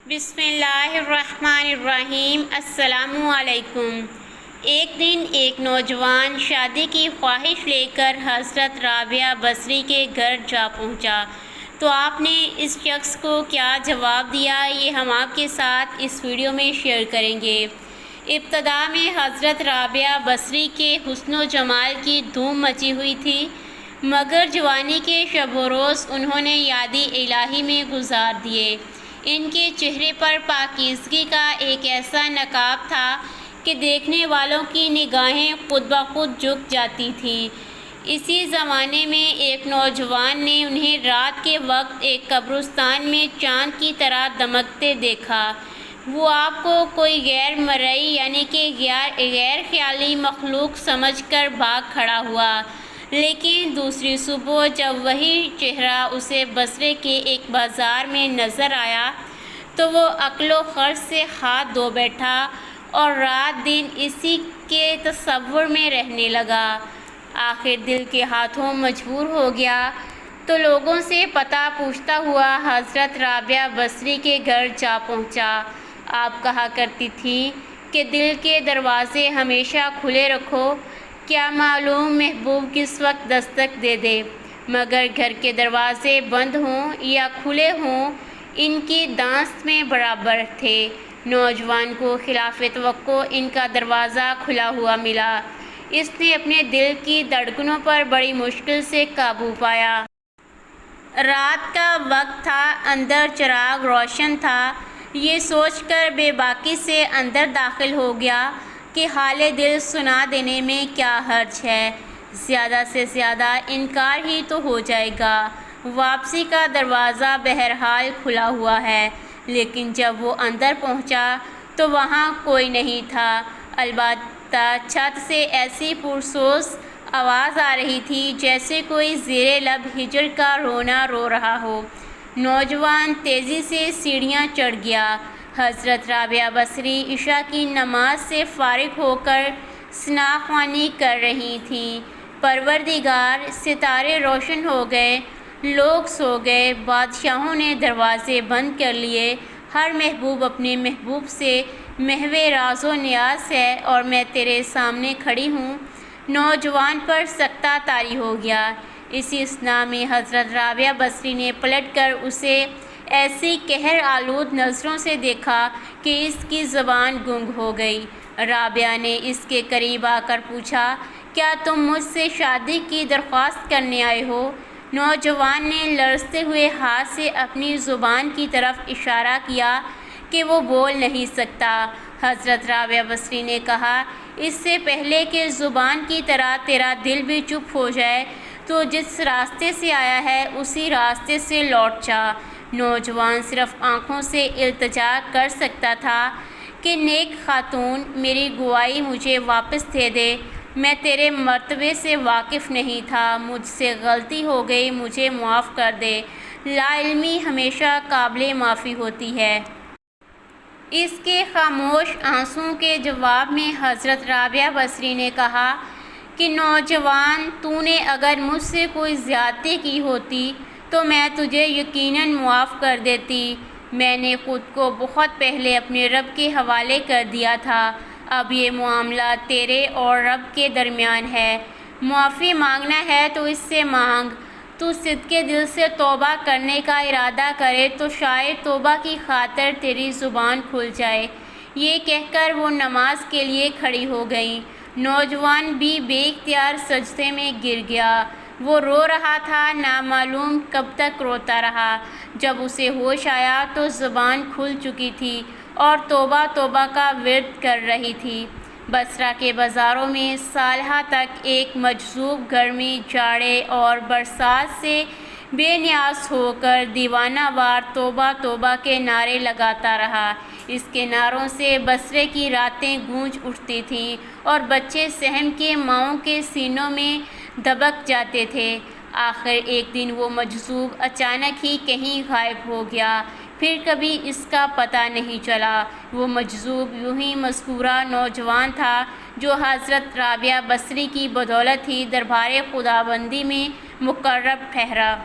بسم اللہ الرحمن الرحیم۔ السلام علیکم۔ ایک دن ایک نوجوان شادی کی خواہش لے کر حضرت رابعہ بصری کے گھر جا پہنچا، تو آپ نے اس شخص کو کیا جواب دیا، یہ ہم آپ کے ساتھ اس ویڈیو میں شیئر کریں گے۔ ابتدا میں حضرت رابعہ بصری کے حسن و جمال کی دھوم مچی ہوئی تھی، مگر جوانی کے شب و روز انہوں نے یادی الہی میں گزار دیے۔ ان کے چہرے پر پاکیزگی کا ایک ایسا نقاب تھا کہ دیکھنے والوں کی نگاہیں خود بخود جھک جاتی تھیں۔ اسی زمانے میں ایک نوجوان نے انہیں رات کے وقت ایک قبرستان میں چاند کی طرح دمکتے دیکھا۔ وہ آپ کو کوئی غیر مرئی یعنی کہ غیر خیالی مخلوق سمجھ کر بھاگ کھڑا ہوا، لیکن دوسری صبح جب وہی چہرہ اسے بصرے کے ایک بازار میں نظر آیا تو وہ عقل و خرد سے ہاتھ دھو بیٹھا اور رات دن اسی کے تصور میں رہنے لگا۔ آخر دل کے ہاتھوں مجبور ہو گیا تو لوگوں سے پتہ پوچھتا ہوا حضرت رابعہ بصری کے گھر جا پہنچا۔ آپ کہا کرتی تھیں کہ دل کے دروازے ہمیشہ کھلے رکھو، کیا معلوم محبوب کس وقت دستک دے دے، مگر گھر کے دروازے بند ہوں یا کھلے ہوں ان کی دانست میں برابر تھے۔ نوجوان کو خلاف توقع ان کا دروازہ کھلا ہوا ملا۔ اس نے اپنے دل کی دھڑکنوں پر بڑی مشکل سے قابو پایا۔ رات کا وقت تھا، اندر چراغ روشن تھا۔ یہ سوچ کر بے باکی سے اندر داخل ہو گیا کہ حال دل سنا دینے میں کیا حرج ہے، زیادہ سے زیادہ انکار ہی تو ہو جائے گا۔ واپسی کا دروازہ بہرحال کھلا ہوا ہے، لیکن جب وہ اندر پہنچا تو وہاں کوئی نہیں تھا، البتہ چھت سے ایسی پرسوز آواز آ رہی تھی جیسے کوئی زیر لب ہجر کا رونا رو رہا ہو۔ نوجوان تیزی سے سیڑھیاں چڑھ گیا۔ حضرت رابعہ بصری عشاء کی نماز سے فارغ ہو کر ثنا خوانی کر رہی تھیں۔ پروردگار، ستارے روشن ہو گئے، لوگ سو گئے، بادشاہوں نے دروازے بند کر لیے، ہر محبوب اپنے محبوب سے محو راز و نیاز ہے اور میں تیرے سامنے کھڑی ہوں۔ نوجوان پر سکتہ طاری ہو گیا۔ اسی اثنا میں حضرت رابعہ بصری نے پلٹ کر اسے ایسی قہر آلود نظروں سے دیکھا کہ اس کی زبان گنگ ہو گئی۔ رابعہ نے اس کے قریب آ کر پوچھا، کیا تم مجھ سے شادی کی درخواست کرنے آئے ہو؟ نوجوان نے لرزتے ہوئے ہاتھ سے اپنی زبان کی طرف اشارہ کیا کہ وہ بول نہیں سکتا۔ حضرت رابعہ بصری نے کہا، اس سے پہلے کہ زبان کی طرح تیرا دل بھی چپ ہو جائے تو جس راستے سے آیا ہے اسی راستے سے لوٹ جا۔ نوجوان صرف آنکھوں سے التجا کر سکتا تھا کہ نیک خاتون، میری گواہی مجھے واپس دے دے، میں تیرے مرتبے سے واقف نہیں تھا، مجھ سے غلطی ہو گئی، مجھے معاف کر دے۔ لا علمی ہمیشہ قابل معافی ہوتی ہے۔ اس کے خاموش آنسوؤں کے جواب میں حضرت رابعہ بصری نے کہا کہ نوجوان، تو نے اگر مجھ سے کوئی زیادتی کی ہوتی تو میں تجھے یقیناً معاف کر دیتی۔ میں نے خود کو بہت پہلے اپنے رب کے حوالے کر دیا تھا، اب یہ معاملہ تیرے اور رب کے درمیان ہے۔ معافی مانگنا ہے تو اس سے مانگ۔ تو صدقے دل سے توبہ کرنے کا ارادہ کرے تو شاید توبہ کی خاطر تیری زبان کھل جائے۔ یہ کہہ کر وہ نماز کے لیے کھڑی ہو گئیں۔ نوجوان بھی بے اختیار سجدے میں گر گیا۔ وہ رو رہا تھا، نامعلوم کب تک روتا رہا۔ جب اسے ہوش آیا تو زبان کھل چکی تھی اور توبہ توبہ کا ورد کر رہی تھی۔ بصرہ کے بازاروں میں سالہ تک ایک مجذوب گرمی، جاڑے اور برسات سے بے نیاز ہو کر دیوانہ وار توبہ توبہ کے نعرے لگاتا رہا۔ اس کے نعروں سے بصرے کی راتیں گونج اٹھتی تھیں اور بچے سہم کے ماؤں کے سینوں میں دبک جاتے تھے۔ آخر ایک دن وہ مجذوب اچانک ہی کہیں غائب ہو گیا، پھر کبھی اس کا پتہ نہیں چلا۔ وہ مجذوب یوں ہی مذکورہ نوجوان تھا جو حضرت رابعہ بصری کی بدولت ہی دربار خداوندی میں مقرب ٹھہرا۔